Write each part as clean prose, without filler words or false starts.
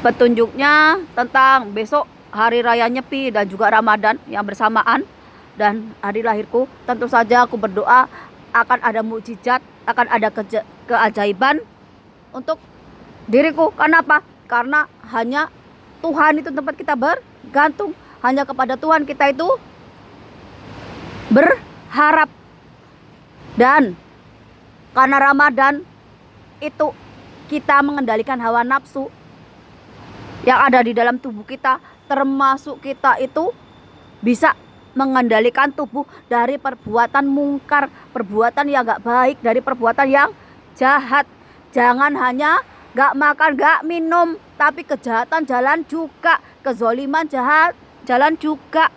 petunjuknya tentang besok hari raya Nyepi dan juga Ramadan yang bersamaan dan hari lahirku. Tentu saja aku berdoa akan ada mukjizat, akan ada keajaiban untuk diriku. Kenapa? Karena hanya Tuhan itu tempat kita bergantung, hanya kepada Tuhan kita itu berharap. Dan karena Ramadan itu kita mengendalikan hawa nafsu yang ada di dalam tubuh kita, termasuk kita itu bisa mengendalikan tubuh dari perbuatan mungkar, perbuatan yang gak baik, dari perbuatan yang jahat. Jangan hanya gak makan, gak minum, tapi kejahatan jalan juga, kezoliman jahat jalan juga.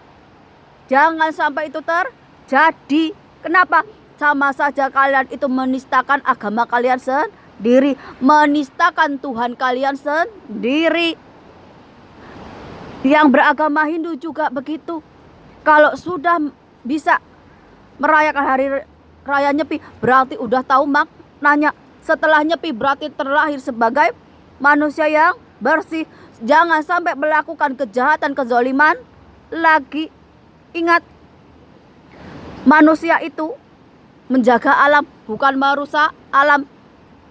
Jangan sampai itu terjadi. Kenapa? Sama saja kalian itu menistakan agama kalian sendiri, menistakan Tuhan kalian sendiri. Yang beragama Hindu juga begitu. Kalau sudah bisa merayakan hari raya Nyepi, berarti udah tahu maknanya. Setelah Nyepi berarti terlahir sebagai manusia yang bersih. Jangan sampai melakukan kejahatan, kezaliman lagi. Ingat, manusia itu menjaga alam, bukan merusak alam.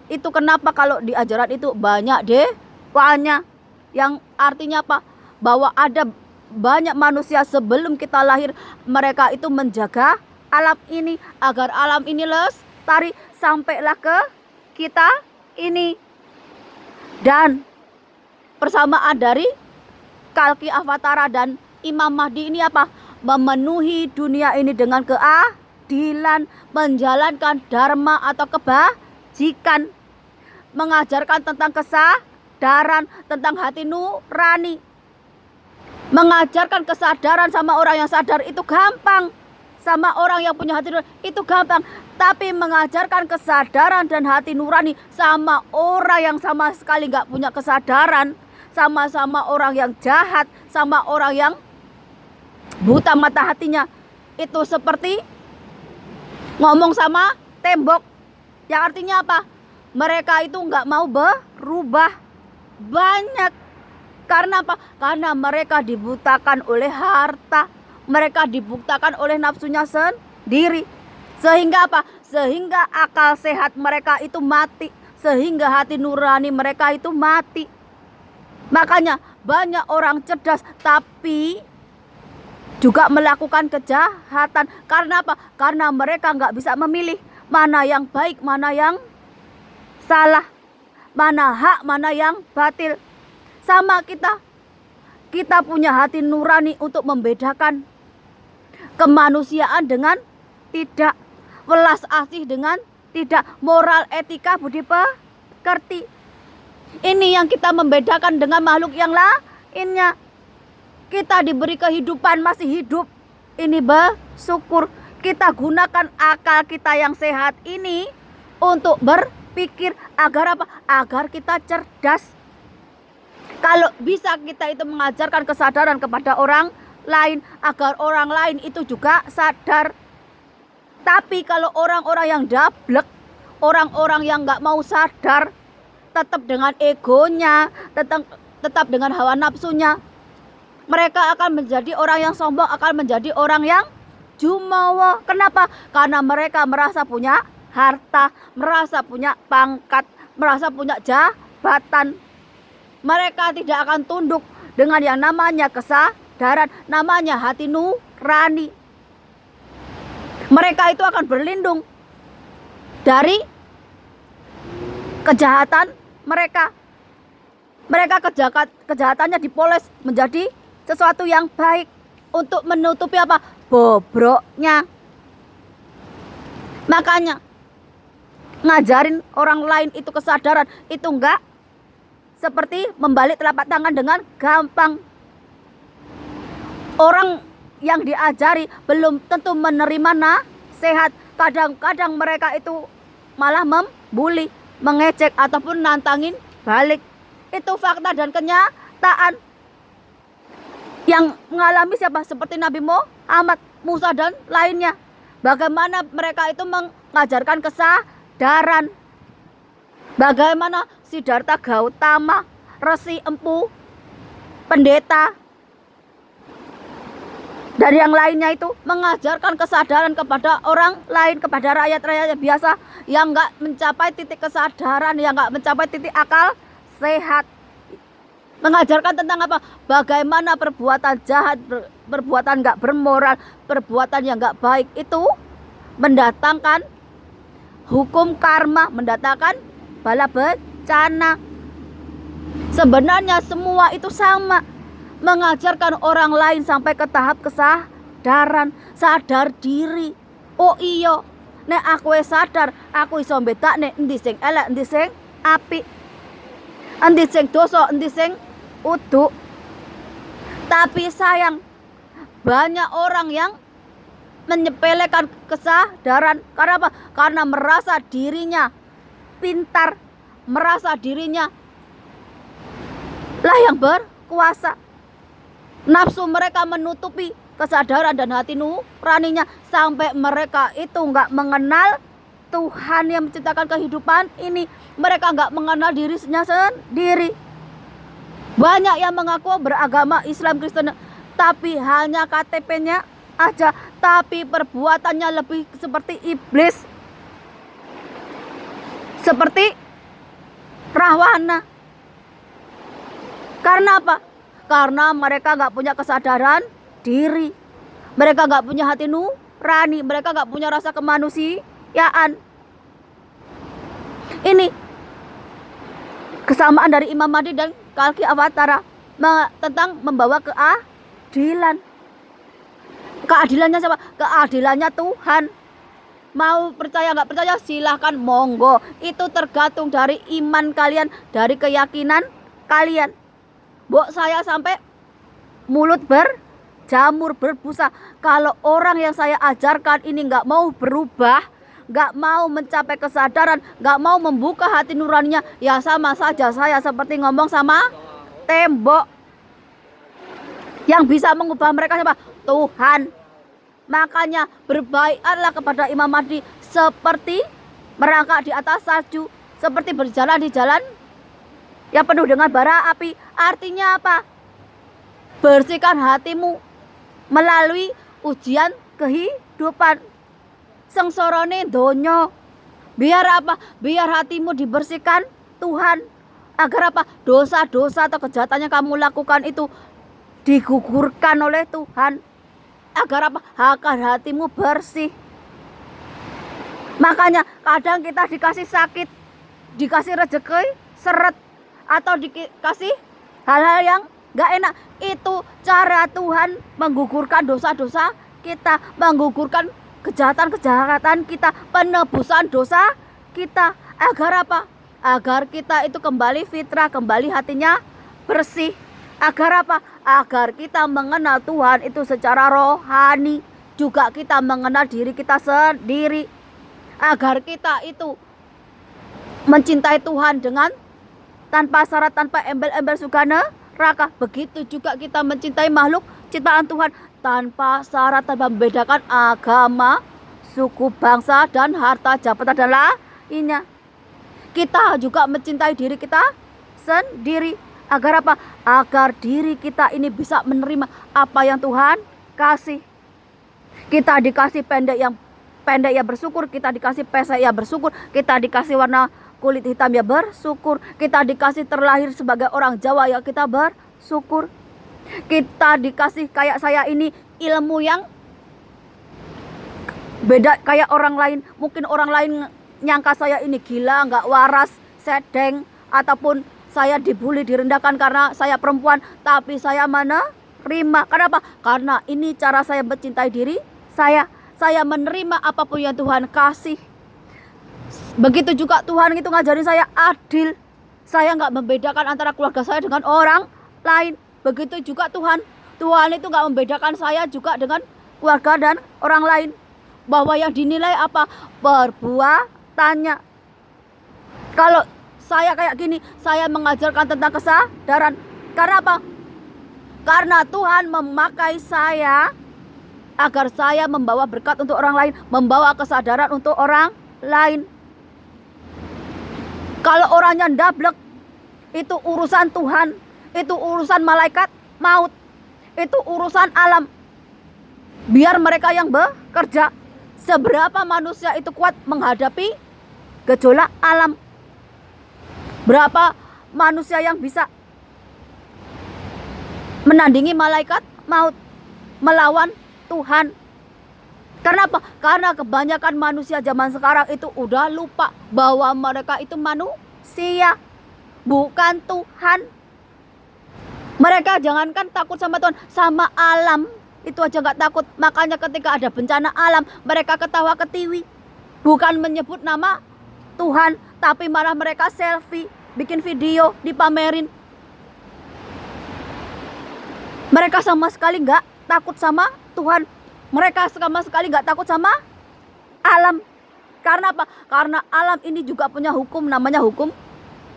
Itu kenapa kalau di ajaran itu banyak dewanya, yang artinya apa? Bahwa ada banyak manusia sebelum kita lahir, mereka itu menjaga alam ini agar alam ini lestari sampailah ke kita ini. Dan persamaan dari Kalki Avatara dan Imam Mahdi ini apa? Memenuhi dunia ini dengan keadilan, menjalankan dharma atau kebajikan, mengajarkan tentang kesadaran, tentang hati nurani. Mengajarkan kesadaran sama orang yang sadar itu gampang, sama orang yang punya hati nurani itu gampang. Tapi mengajarkan kesadaran dan hati nurani sama orang yang sama sekali gak punya kesadaran, sama orang yang jahat, sama orang yang buta mata hatinya, itu seperti ngomong sama tembok. Yang artinya apa? Mereka itu gak mau berubah. Banyak. Karena apa? Karena mereka dibutakan oleh harta, mereka dibutakan oleh nafsunya sendiri. Sehingga apa? Sehingga akal sehat mereka itu mati, sehingga hati nurani mereka itu mati. Makanya banyak orang cerdas tapi juga melakukan kejahatan. Karena apa? Karena mereka nggak bisa memilih mana yang baik, mana yang salah, mana hak, mana yang batil. Sama kita punya hati nurani untuk membedakan kemanusiaan dengan tidak, welas asih dengan tidak, moral, etika, budi pekerti. Ini yang kita membedakan dengan makhluk yang lainnya. Kita diberi kehidupan, masih hidup, ini bersyukur. Kita gunakan akal kita yang sehat ini untuk berpikir agar apa? Agar kita cerdas. Kalau bisa kita itu mengajarkan kesadaran kepada orang lain, agar orang lain itu juga sadar. Tapi kalau orang-orang yang dablek, orang-orang yang gak mau sadar, tetap dengan egonya, tetap dengan hawa nafsunya, mereka akan menjadi orang yang sombong, akan menjadi orang yang jumawa. Kenapa? Karena mereka merasa punya harta, merasa punya pangkat, merasa punya jabatan. Mereka tidak akan tunduk dengan yang namanya kesadaran, namanya hati nurani. Mereka itu akan berlindung dari kejahatan mereka. Mereka kejahatannya dipoles menjadi sesuatu yang baik untuk menutupi apa? Bobroknya. Makanya ngajarin orang lain itu kesadaran itu enggak seperti membalik telapak tangan dengan gampang. Orang yang diajari belum tentu menerima nasihat. Kadang-kadang mereka itu malah membuli, mengejek ataupun nantangin balik. Itu fakta dan kenyataan yang mengalami siapa? Seperti Nabi Muhammad, Musa dan lainnya. Bagaimana mereka itu mengajarkan kesadaran. Bagaimana Siddhartha Gautama resi, empu, pendeta, dan yang lainnya itu mengajarkan kesadaran kepada orang lain, kepada rakyat-rakyat biasa yang nggak mencapai titik kesadaran, yang nggak mencapai titik akal sehat. Mengajarkan tentang apa? Bagaimana perbuatan jahat, perbuatan nggak bermoral, perbuatan yang nggak baik itu mendatangkan hukum karma, mendatangkan bala bencana. Sebenarnya semua itu sama, mengajarkan orang lain sampai ke tahap kesadaran, sadar diri. Oh iya, nek aku sadar, aku iso bedakne endi sing elek, endi sing apik, endi sing dosa, endi sing uduk. Tapi sayang, banyak orang yang menyepelekan kesadaran. Karena apa? Karena merasa dirinya pintar, merasa dirinya lah yang berkuasa. Nafsu mereka menutupi kesadaran dan hati nuraninya, sampai mereka itu nggak mengenal Tuhan yang menciptakan kehidupan ini. Mereka nggak mengenal dirinya sendiri. Banyak yang mengaku beragama Islam Kristen, tapi hanya KTP-nya aja, tapi perbuatannya lebih seperti iblis, seperti rahwana. Karena apa? Karena mereka nggak punya kesadaran diri, mereka nggak punya hati nurani, mereka nggak punya rasa kemanusiaan. Ini kesamaan dari Imam Mahdi dan Kalki Avatara tentang membawa keadilan. Keadilannya siapa? Keadilannya Tuhan. Mau percaya nggak percaya silahkan, monggo. Itu tergantung dari iman kalian, dari keyakinan kalian. Bok saya sampai mulut berjamur, berbusa. Kalau orang yang saya ajarkan ini nggak mau berubah, nggak mau mencapai kesadaran, nggak mau membuka hati nuraninya, ya sama saja saya seperti ngomong sama tembok. Yang bisa mengubah mereka siapa? Tuhan. Makanya berbaiklah kepada Imam Mahdi seperti merangkak di atas salju, seperti berjalan di jalan yang penuh dengan bara api. Artinya apa? Bersihkan hatimu melalui ujian kehidupan. Sengsorone donyo. Biar apa? Biar hatimu dibersihkan Tuhan. Agar apa? Dosa-dosa atau kejahatan yang kamu lakukan itu digugurkan oleh Tuhan. Agar apa? Agar hatimu bersih. Makanya kadang kita dikasih sakit, dikasih rezeki seret, atau dikasih hal-hal yang gak enak. Itu cara Tuhan menggugurkan dosa-dosa kita, menggugurkan kejahatan-kejahatan kita, penebusan dosa kita. Agar apa? Agar kita itu kembali fitrah, kembali hatinya bersih. Agar apa? Agar kita mengenal Tuhan itu secara rohani, juga kita mengenal diri kita sendiri. Agar kita itu mencintai Tuhan dengan tanpa syarat, tanpa embel-embel surga neraka. Begitu juga kita mencintai makhluk ciptaan Tuhan tanpa syarat, tanpa membedakan agama, suku, bangsa, dan harta, jabatan, dan lainnya. Kita juga mencintai diri kita sendiri. Agar apa? Agar diri kita ini bisa menerima apa yang Tuhan kasih. Kita dikasih pendek ya bersyukur, kita dikasih pesek ya bersyukur, kita dikasih warna kulit hitam ya bersyukur, kita dikasih terlahir sebagai orang Jawa ya kita bersyukur. Kita dikasih kayak saya ini ilmu yang beda kayak orang lain. Mungkin orang lain nyangka saya ini gila, nggak waras, sedeng, ataupun saya dibully, direndahkan karena saya perempuan. Tapi saya menerima. Kenapa? Karena ini cara saya mencintai diri saya. Saya menerima apapun yang Tuhan kasih. Begitu juga Tuhan itu ngajarin saya adil. Saya nggak membedakan antara keluarga saya dengan orang lain. Begitu juga Tuhan. Tuhan itu nggak membedakan saya juga dengan keluarga dan orang lain. Bahwa yang dinilai apa? Perbuatannya. Kalau saya kayak gini, saya mengajarkan tentang kesadaran. Karena apa? Karena Tuhan memakai saya agar saya membawa berkat untuk orang lain, membawa kesadaran untuk orang lain. Kalau orangnya ndablek, itu urusan Tuhan, itu urusan malaikat maut, itu urusan alam. Biar mereka yang bekerja. Seberapa manusia itu kuat menghadapi gejolak alam? Berapa manusia yang bisa menandingi malaikat maut, melawan Tuhan? Kenapa? Karena kebanyakan manusia zaman sekarang itu udah lupa bahwa mereka itu manusia, bukan Tuhan. Mereka jangankan takut sama Tuhan, sama alam itu aja nggak takut. Makanya ketika ada bencana alam, mereka ketawa ketiwi, bukan menyebut nama Tuhan, tapi malah mereka selfie, bikin video, dipamerin. Mereka sama sekali nggak takut sama Tuhan. Mereka sama sekali nggak takut sama alam. Karena apa? Karena alam ini juga punya hukum, namanya hukum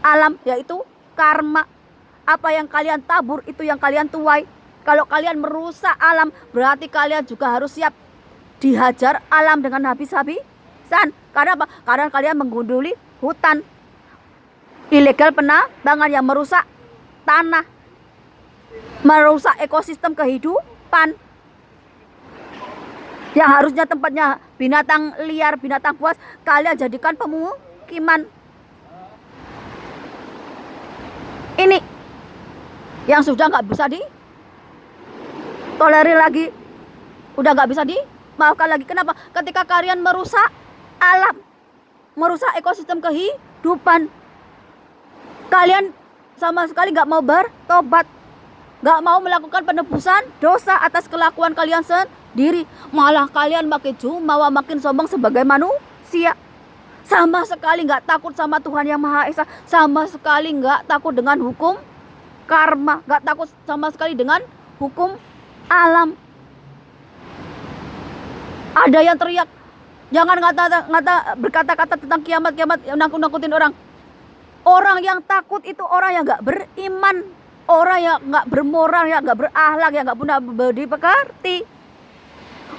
alam, yaitu karma. Apa yang kalian tabur itu yang kalian tuai. Kalau kalian merusak alam, berarti kalian juga harus siap dihajar alam dengan habis-habisan. Karena apa? Karena kalian menggunduli hutan, ilegal penambangan yang merusak tanah, merusak ekosistem kehidupan yang harusnya tempatnya binatang liar, binatang buas, kalian jadikan pemukiman. Ini yang sudah nggak bisa ditolerir lagi, udah nggak bisa dimaafkan lagi. Kenapa? Ketika kalian merusak alam, merusak ekosistem kehidupan, kalian sama sekali nggak mau bertobat, nggak mau melakukan penebusan dosa atas kelakuan kalian sendiri. Malah kalian makin jumawa, makin sombong sebagai manusia. Sama sekali nggak takut sama Tuhan yang Maha Esa, sama sekali nggak takut dengan hukum karma, nggak takut sama sekali dengan hukum alam. Ada yang teriak, jangan berkata-kata tentang kiamat yang nakut-nakutin orang. Orang yang takut itu orang yang nggak beriman, orang yang nggak bermoral, yang nggak berakhlak, yang nggak punya budi pekerti.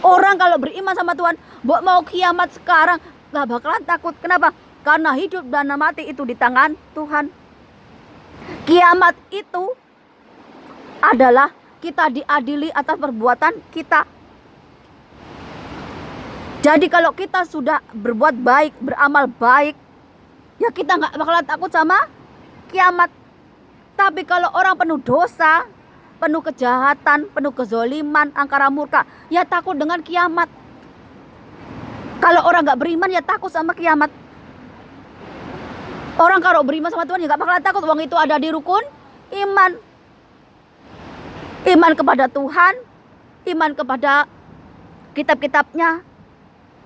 Orang kalau beriman sama Tuhan, mau kiamat sekarang nggak bakalan takut. Kenapa? Karena hidup dan mati itu di tangan Tuhan. Kiamat itu adalah kita diadili atas perbuatan kita. Jadi kalau kita sudah berbuat baik, beramal baik, ya kita nggak bakalan takut sama kiamat. Tapi kalau orang penuh dosa, penuh kejahatan, penuh kezoliman, angkara murka, ya takut dengan kiamat. Kalau orang nggak beriman ya takut sama kiamat. Orang kalau beriman sama Tuhan ya nggak bakalan takut. Uang itu ada di rukun iman. Iman kepada Tuhan, iman kepada kitab-kitabnya,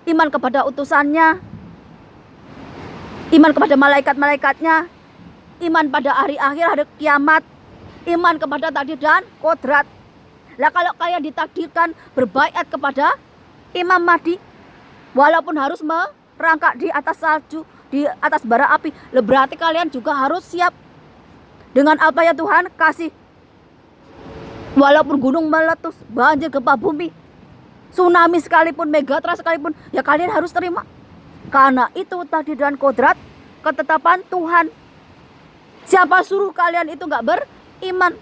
iman kepada utusannya, iman kepada malaikat-malaikatnya, iman pada hari akhir, hari kiamat, iman kepada takdir dan kodrat. Lah kalau kalian ditakdirkan berbaiat kepada Imam Mahdi, walaupun harus merangkak di atas salju, di atas bara api, berarti kalian juga harus siap dengan apa yang Tuhan kasih. Walaupun gunung meletus, banjir, gempa bumi, tsunami sekalipun, megatrust sekalipun, ya kalian harus terima. Karena itu takdir dan kodrat, ketetapan Tuhan. Siapa suruh kalian itu nggak beriman?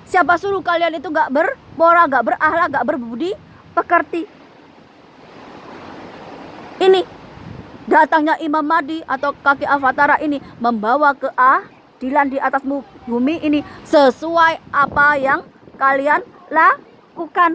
Siapa suruh kalian itu nggak bermoral, nggak berakhlak, nggak berbudi pekerti? Ini datangnya Imam Mahdi atau kaki Avatara ini membawa keadilan di atas bumi ini sesuai apa yang kalian lakukan.